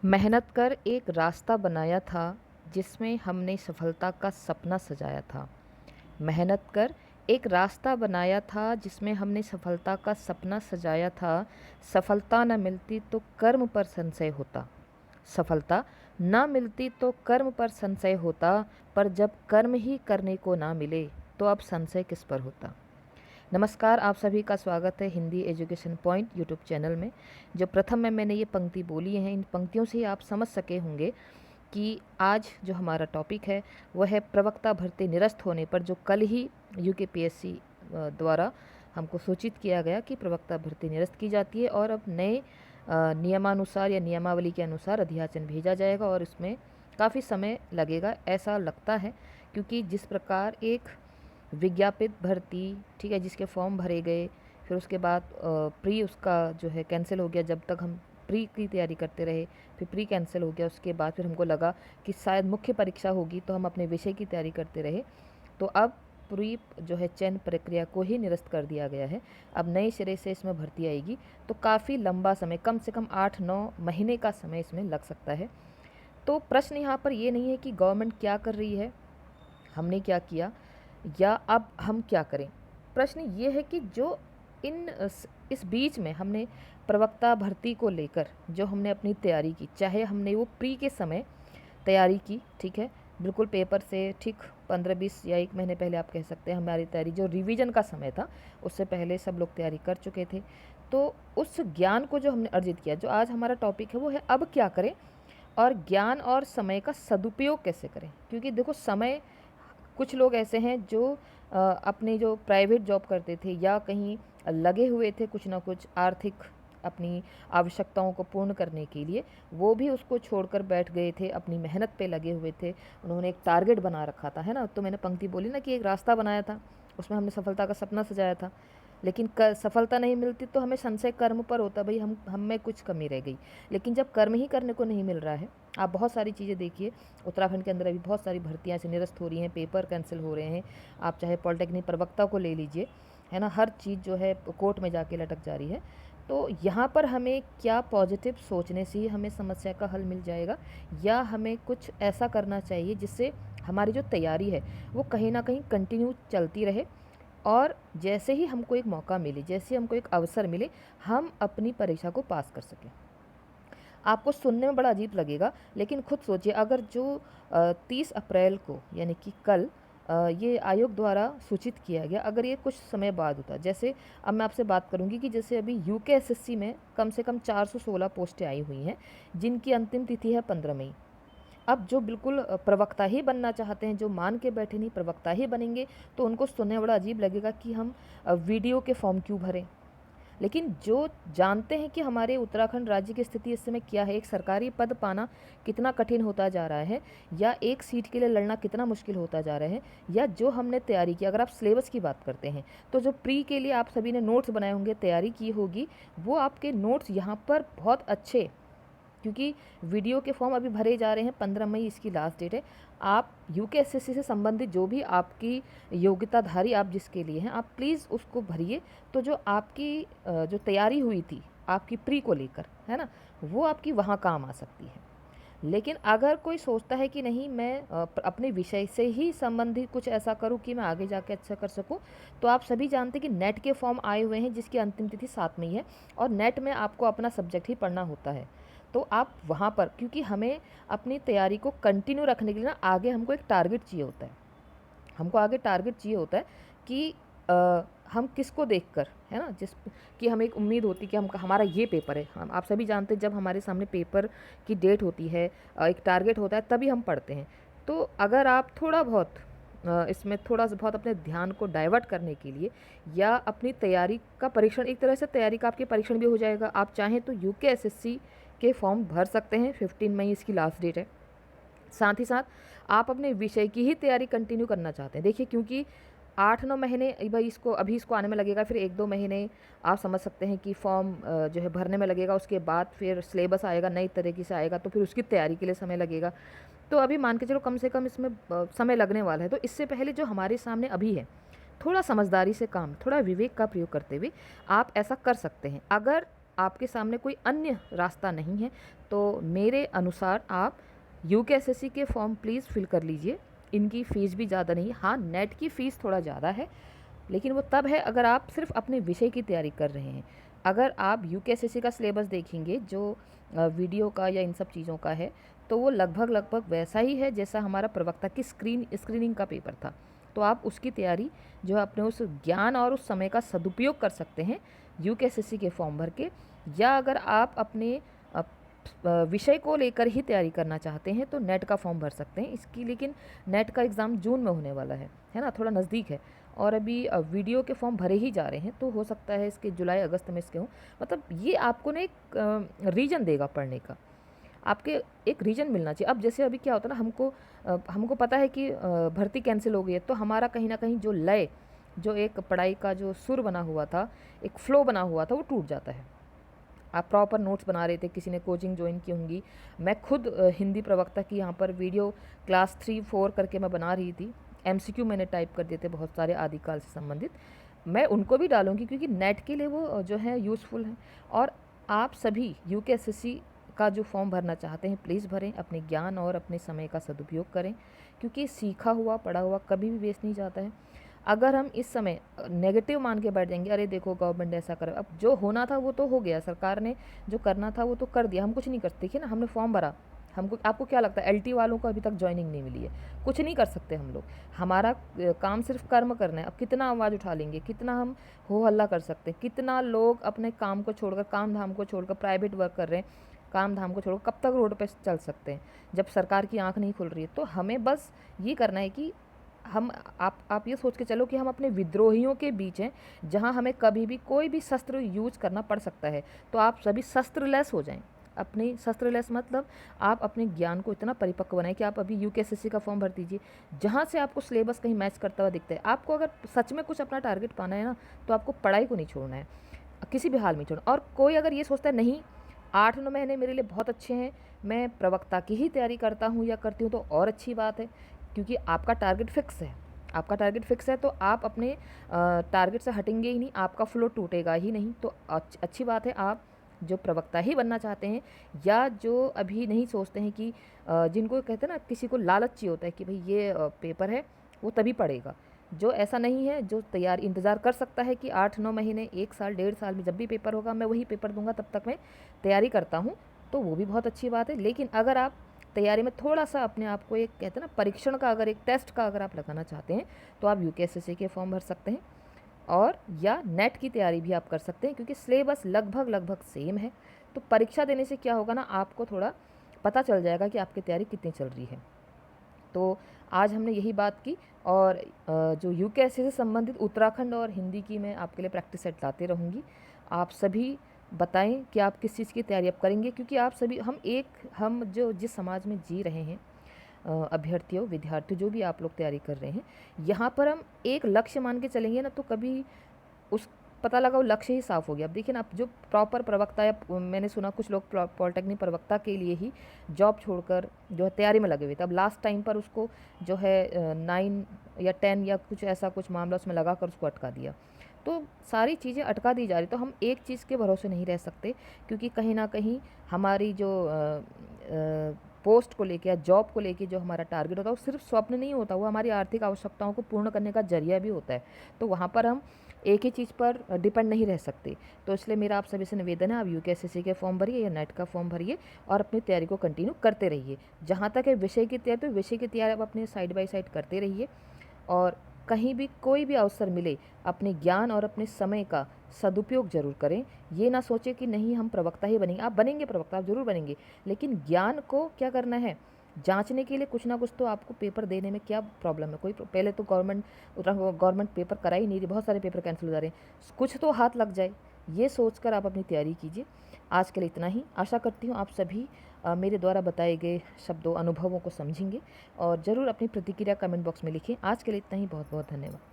मेहनत कर एक रास्ता बनाया था जिसमें हमने सफलता का सपना सजाया था। मेहनत कर एक रास्ता बनाया था जिसमें हमने सफलता का सपना सजाया था। सफलता न मिलती तो कर्म पर संशय होता। सफलता न मिलती तो कर्म पर संशय होता। पर जब कर्म ही करने को ना मिले तो अब संशय किस पर होता। नमस्कार, आप सभी का स्वागत है Hindi education point YouTube channel में। जो प्रथम में मैंने ये पंक्ति बोली है, इन पंक्तियों से ही आप समझ सके होंगे कि आज जो हमारा टॉपिक है वह है प्रवक्ता भर्ती निरस्त होने पर, जो कल ही यूकेपीएससी द्वारा हमको सूचित किया गया कि प्रवक्ता भर्ती निरस्त की जाती है और अब नए नियमानुसार या नियमावली के अनुसार अध्याचन भेजा जाएगा और इसमें काफ़ी समय लगेगा ऐसा लगता है, क्योंकि जिस प्रकार एक विज्ञापित भर्ती, ठीक है, जिसके फॉर्म भरे गए, फिर उसके बाद प्री उसका जो है कैंसिल हो गया। जब तक हम प्री की तैयारी करते रहे, फिर प्री कैंसिल हो गया, उसके बाद फिर हमको लगा कि शायद मुख्य परीक्षा होगी, तो हम अपने विषय की तैयारी करते रहे। तो अब पूरी जो है चयन प्रक्रिया को ही निरस्त कर दिया गया है। अब नए सिरे से इसमें भर्ती आएगी, तो काफ़ी लंबा समय, कम से कम 8-9 महीने का समय इसमें लग सकता है। तो प्रश्न यहाँ पर ये नहीं है कि गवर्नमेंट क्या कर रही है, हमने क्या किया, या अब हम क्या करें। प्रश्न ये है कि जो इस बीच में हमने प्रवक्ता भर्ती को लेकर जो हमने अपनी तैयारी की, चाहे हमने वो प्री के समय तैयारी की, ठीक है, बिल्कुल पेपर से ठीक 15-20 या 1 महीने पहले आप कह सकते हैं, हमारी तैयारी जो रिवीजन का समय था उससे पहले सब लोग तैयारी कर चुके थे। तो उस ज्ञान को जो हमने अर्जित किया, जो आज हमारा टॉपिक है वो है अब क्या करें और ज्ञान और समय का सदुपयोग कैसे करें। क्योंकि देखो, समय, कुछ लोग ऐसे हैं जो अपने जो प्राइवेट जॉब करते थे या कहीं लगे हुए थे कुछ ना कुछ आर्थिक अपनी आवश्यकताओं को पूर्ण करने के लिए, वो भी उसको छोड़कर बैठ गए थे, अपनी मेहनत पे लगे हुए थे। उन्होंने एक टारगेट बना रखा था, है ना। तो मैंने पंक्ति बोली ना कि एक रास्ता बनाया था, उसमें हमने सफलता का सपना सजाया था, लेकिन सफलता नहीं मिलती तो हमें संशय कर्म पर होता, भाई हम में कुछ कमी रह गई। लेकिन जब कर्म ही करने को नहीं मिल रहा है, आप बहुत सारी चीज़ें देखिए, उत्तराखंड के अंदर अभी बहुत सारी भर्तियाँ ऐसे निरस्त हो रही हैं, पेपर कैंसिल हो रहे हैं। आप चाहे पॉलिटेक्निक प्रवक्ता को ले लीजिए, है ना, हर चीज़ जो है कोर्ट में जाके लटक जा रही है। तो यहाँ पर हमें क्या पॉजिटिव सोचने से ही हमें समस्या का हल मिल जाएगा, या हमें कुछ ऐसा करना चाहिए जिससे हमारी जो तैयारी है वो कहीं ना कहीं कंटिन्यू चलती रहे, और जैसे ही हमको एक मौका मिले, जैसे हमको एक अवसर मिले, हम अपनी परीक्षा को पास कर सकें। आपको सुनने में बड़ा अजीब लगेगा, लेकिन खुद सोचिए, अगर जो 30 अप्रैल को यानी कि कल ये आयोग द्वारा सूचित किया गया, अगर ये कुछ समय बाद होता, जैसे अब मैं आपसे बात करूंगी कि जैसे अभी यूकेएसएससी में कम से कम 416 पोस्टें आई हुई हैं, जिनकी अंतिम तिथि है 15 मई। अब जो बिल्कुल प्रवक्ता ही बनना चाहते हैं, जो मान के बैठे नहीं प्रवक्ता ही बनेंगे, तो उनको सुनने में बड़ा अजीब लगेगा कि हम वीडियो के फॉर्म क्यों भरें। लेकिन जो जानते हैं कि हमारे उत्तराखंड राज्य की स्थिति इस समय क्या है, एक सरकारी पद पाना कितना कठिन होता जा रहा है, या एक सीट के लिए लड़ना कितना मुश्किल होता जा रहा है, या जो हमने तैयारी की, अगर आप सिलेबस की बात करते हैं तो जो प्री के लिए आप सभी ने नोट्स बनाए होंगे, तैयारी की होगी, वो आपके नोट्स यहाँ पर बहुत अच्छे, क्योंकि वीडियो के फॉर्म अभी भरे जा रहे हैं, 15 मई इसकी लास्ट डेट है। आप यूकेएसएससी से संबंधित जो भी आपकी योग्यताधारी आप जिसके लिए हैं, आप प्लीज़ उसको भरिए। तो जो आपकी जो तैयारी हुई थी आपकी प्री को लेकर, है ना, वो आपकी वहाँ काम आ सकती है। लेकिन अगर कोई सोचता है कि नहीं, मैं अपने विषय से ही संबंधित कुछ ऐसा करूं कि मैं आगे जाके अच्छा कर सकूं, तो आप सभी जानते हैं कि नेट के फॉर्म आए हुए हैं, जिसकी अंतिम तिथि 7 मई है, और नेट में आपको अपना सब्जेक्ट ही पढ़ना होता है। तो आप वहाँ पर, क्योंकि हमें अपनी तैयारी को कंटिन्यू रखने के लिए ना, आगे हमको एक टारगेट चाहिए होता है, हमको आगे टारगेट चाहिए होता है कि हम किसको देखकर, है ना, जिस कि हमें एक उम्मीद होती है कि हम हमारा ये पेपर है। हम आप सभी जानते हैं, जब हमारे सामने पेपर की डेट होती है, एक टारगेट होता है, तभी हम पढ़ते हैं। तो अगर आप थोड़ा बहुत इसमें थोड़ा सा बहुत अपने ध्यान को डाइवर्ट करने के लिए, या अपनी तैयारी का परीक्षण, एक तरह से तैयारी का आपके परीक्षण भी हो जाएगा। आप चाहें तो यूकेएसएससी के फॉर्म भर सकते हैं, 15 मई इसकी लास्ट डेट है। साथ ही साथ आप अपने विषय की ही तैयारी कंटिन्यू करना चाहते हैं, देखिए, क्योंकि 8-9 महीने भाई इसको अभी इसको आने में लगेगा, फिर 1-2 महीने आप समझ सकते हैं कि फॉर्म जो है भरने में लगेगा, उसके बाद फिर सिलेबस आएगा, नई तरीके से आएगा, तो फिर उसकी तैयारी के लिए समय लगेगा। तो अभी मान के चलो कम से कम इसमें समय लगने वाला है। तो इससे पहले जो हमारे सामने अभी है, थोड़ा समझदारी से काम, थोड़ा विवेक का प्रयोग करते हुए आप ऐसा कर सकते हैं। अगर आपके सामने कोई अन्य रास्ता नहीं है, तो मेरे अनुसार आप यूकेएसएससी के फॉर्म प्लीज़ फिल कर लीजिए। इनकी फ़ीस भी ज़्यादा नहीं है। हाँ, नेट की फ़ीस थोड़ा ज़्यादा है, लेकिन वो तब है अगर आप सिर्फ अपने विषय की तैयारी कर रहे हैं। अगर आप यूकेएसएससी का सिलेबस देखेंगे जो वीडियो का या इन सब चीज़ों का है, तो वो लगभग लगभग वैसा ही है जैसा हमारा प्रवक्ता की स्क्रीनिंग का पेपर था। तो आप उसकी तैयारी जो है अपने उस ज्ञान और उस समय का सदुपयोग कर सकते हैं यूकेएसएससी के फॉर्म भर के, या अगर आप अपने विषय को लेकर ही तैयारी करना चाहते हैं तो नेट का फॉर्म भर सकते हैं इसकी। लेकिन नेट का एग्ज़ाम जून में होने वाला है ना, थोड़ा नज़दीक है, और अभी वीडियो के फॉर्म भरे ही जा रहे हैं, तो हो सकता है इसके जुलाई अगस्त में इसके हों। मतलब ये आपको ना एक रीजन देगा पढ़ने का, आपके एक रीजन मिलना चाहिए। अब जैसे अभी क्या होता है ना, हमको पता है कि भर्ती कैंसिल हो गई है, तो हमारा कहीं ना कहीं जो लय, जो एक पढ़ाई का जो सुर बना हुआ था, एक फ़्लो बना हुआ था, वो टूट जाता है। आप प्रॉपर नोट्स बना रहे थे, किसी ने कोचिंग ज्वाइन की होंगी, मैं खुद हिंदी प्रवक्ता की यहाँ पर वीडियो क्लास 3-4 करके मैं बना रही थी। एमसीक्यू मैंने टाइप कर दिए थे बहुत सारे आदिकाल से संबंधित, मैं उनको भी डालूंगी क्योंकि नेट के लिए वो जो है यूज़फुल है। और आप सभी यूकेएसएससी का जो फॉर्म भरना चाहते हैं प्लीज़ भरें, अपने ज्ञान और अपने समय का सदुपयोग करें, क्योंकि सीखा हुआ पढ़ा हुआ कभी भी वेस्ट नहीं जाता है। अगर हम इस समय नेगेटिव मान के बैठ जाएंगे, अरे देखो गवर्नमेंट ऐसा करे, अब जो होना था वो तो हो गया, सरकार ने जो करना था वो तो कर दिया, हम कुछ नहीं कर सकते। देखिए ना, हमने फॉर्म भरा, हमको आपको क्या लगता है एलटी वालों को अभी तक ज्वाइनिंग नहीं मिली है? कुछ नहीं कर सकते हम लोग, हमारा काम सिर्फ कर्म करना है। अब कितना आवाज़ उठा लेंगे, कितना हम हो हल्ला कर सकते हैं, कितना लोग अपने काम को छोड़कर, काम धाम को छोड़कर प्राइवेट वर्क कर रहे हैं, काम धाम को छोड़कर कब तक रोड पे चल सकते हैं जब सरकार की आंख नहीं खुल रही है? तो हमें बस ये करना है कि हम आप ये सोच के चलो कि हम अपने विद्रोहियों के बीच हैं, जहां हमें कभी भी कोई भी शस्त्र यूज करना पड़ सकता है। तो आप सभी शस्त्रलेस हो जाएं। अपनी शस्त्रलेस मतलब आप अपने ज्ञान को इतना परिपक्व बनाएं कि आप अभी यूकेएसएससी का फॉर्म भर दीजिए, जहाँ से आपको सिलेबस कहीं मैच करता हुआ दिखता है। आपको अगर सच में कुछ अपना टारगेट पाना है ना, तो आपको पढ़ाई को नहीं छोड़ना है, किसी भी हाल में छोड़ना। और कोई अगर ये सोचता है नहीं 8-9 महीने मेरे लिए बहुत अच्छे हैं, मैं प्रवक्ता की ही तैयारी करता हूँ या करती हूँ, तो और अच्छी बात है, क्योंकि आपका टारगेट फिक्स है। आपका टारगेट फिक्स है तो आप अपने टारगेट से हटेंगे ही नहीं, आपका फ्लो टूटेगा ही नहीं। तो अच्छी बात है, आप जो प्रवक्ता ही बनना चाहते हैं या जो अभी नहीं सोचते हैं कि जिनको कहते हैं ना, किसी को लालच चाहिए होता है कि भाई ये पेपर है वो तभी पढ़ेगा, जो ऐसा नहीं है, जो तैयार इंतज़ार कर सकता है कि 8-9 महीने, 1 साल, 1.5 साल में जब भी पेपर होगा मैं वही पेपर दूंगा, तब तक मैं तैयारी करता हूँ, तो वो भी बहुत अच्छी बात है। लेकिन अगर आप तैयारी में थोड़ा सा अपने आप को, एक कहते हैं ना परीक्षण का, अगर एक टेस्ट का अगर आप लगाना चाहते हैं, तो आप यूकेएसएससी के फॉर्म भर सकते हैं, और या नेट की तैयारी भी आप कर सकते हैं, क्योंकि सिलेबस लगभग लगभग सेम है। तो परीक्षा देने से क्या होगा ना, आपको थोड़ा पता चल जाएगा कि आपकी तैयारी कितनी चल रही है। तो आज हमने यही बात की, और जो यूकेएससी से संबंधित उत्तराखंड और हिंदी की मैं आपके लिए प्रैक्टिस सेट लाते रहूँगी। आप सभी बताएं कि आप किस चीज़ की तैयारी अब करेंगे, क्योंकि आप सभी, हम जो जिस समाज में जी रहे हैं, अभ्यर्थियों, विद्यार्थी, जो भी आप लोग तैयारी कर रहे हैं, यहाँ पर हम एक लक्ष्य मान के चलेंगे ना, तो कभी उस पता लगा वो लक्ष्य ही साफ हो गया। अब देखिए ना, आप जो प्रॉपर प्रवक्ता, या मैंने सुना कुछ लोग पॉलिटेक्निक प्रवक्ता के लिए ही जॉब छोड़कर जो है तैयारी में लगे हुए थे, अब लास्ट टाइम पर उसको जो है 9 या 10 या कुछ ऐसा कुछ मामला उसमें लगा कर उसको अटका दिया। तो सारी चीज़ें अटका दी जा रही, तो हम एक चीज़ के भरोसे नहीं रह सकते, क्योंकि कहीं ना कहीं हमारी जो पोस्ट को लेके या जॉब को लेके जो हमारा टारगेट होता है, वो सिर्फ स्वप्न नहीं होता, वो हमारी आर्थिक आवश्यकताओं को पूर्ण करने का जरिया भी होता है। तो वहाँ पर हम एक ही चीज़ पर डिपेंड नहीं रह सकते। तो इसलिए मेरा आप सभी से निवेदन है, आप यूकेएसएससी के फॉर्म भरिए या नेट का फॉर्म भरिए, और अपनी तैयारी को कंटिन्यू करते रहिए। जहाँ तक है विषय की तैयारी, तो विषय की तैयारी आप अपने साइड बाय साइड करते रहिए, और कहीं भी कोई भी अवसर मिले अपने ज्ञान और अपने समय का सदुपयोग जरूर करें। ये ना सोचें कि नहीं हम प्रवक्ता ही बनेंगे, आप बनेंगे प्रवक्ता, आप जरूर बनेंगे, लेकिन ज्ञान को क्या करना है, जांचने के लिए कुछ ना कुछ तो आपको पेपर देने में क्या प्रॉब्लम है। कोई पहले तो गवर्नमेंट पेपर करा ही नहीं रही, बहुत सारे पेपर कैंसिल हो जा रहे हैं, कुछ तो हाथ लग जाए, ये सोचकर आप अपनी तैयारी कीजिए। आज के लिए इतना ही। आशा करती हूँ आप सभी मेरे द्वारा बताए गए शब्दों, अनुभवों को समझेंगे, और ज़रूर अपनी प्रतिक्रिया कमेंट बॉक्स में लिखें। आज के लिए इतना ही, बहुत बहुत धन्यवाद।